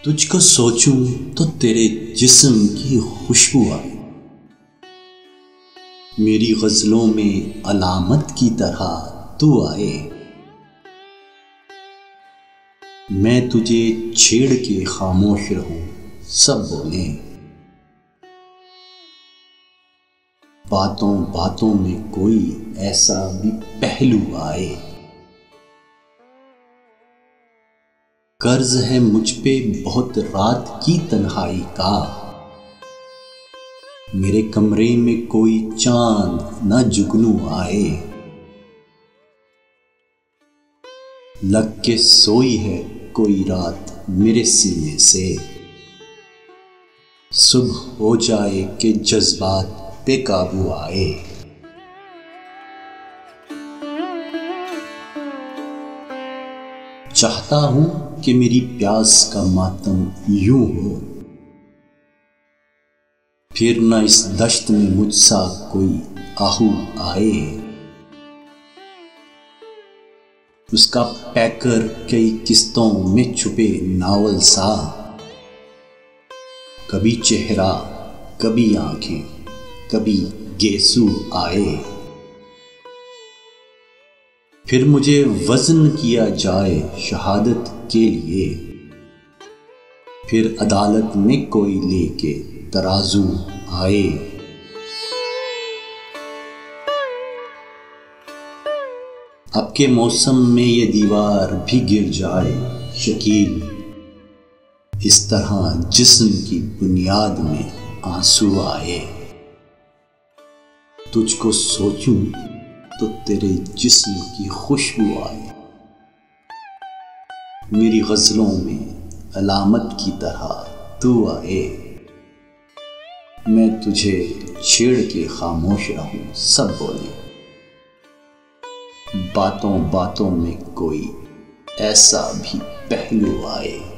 तुझको सोचूं तो तेरे जिस्म की खुशबू आए, मेरी गजलों में अलामत की तरह तू आए। मैं तुझे छेड़ के खामोश रहूं, सब बोले, बातों बातों में कोई ऐसा भी पहलू आए। कर्ज है मुझ पे बहुत रात की तन्हाई का, मेरे कमरे में कोई चांद न जुगनू आए। लग के सोई है कोई रात मेरे सीने से, सुबह हो जाए कि जज्बात बेकाबू आए। चाहता हूं कि मेरी प्यास का मातम यूं हो, फिर न इस दश्त में मुझसा कोई आहू आए। उसका पैकर कई किस्तों में छुपे नावल सा, कभी चेहरा कभी आंखें कभी गेसू आए। फिर मुझे वज़न किया जाए शहादत के लिए, फिर अदालत में कोई लेके तराजू आए। अब के मौसम में ये दीवार भी गिर जाए शकील, इस तरह जिस्म की बुनियाद में आंसू आए। तुझको सोचूं तो तेरे जिस्म की खुशबू आए, मेरी गजलों में अलामत की तरह तू आए। मैं तुझे छेड़ के खामोश रहूं, सब बोले, बातों बातों में कोई ऐसा भी पहलू आए।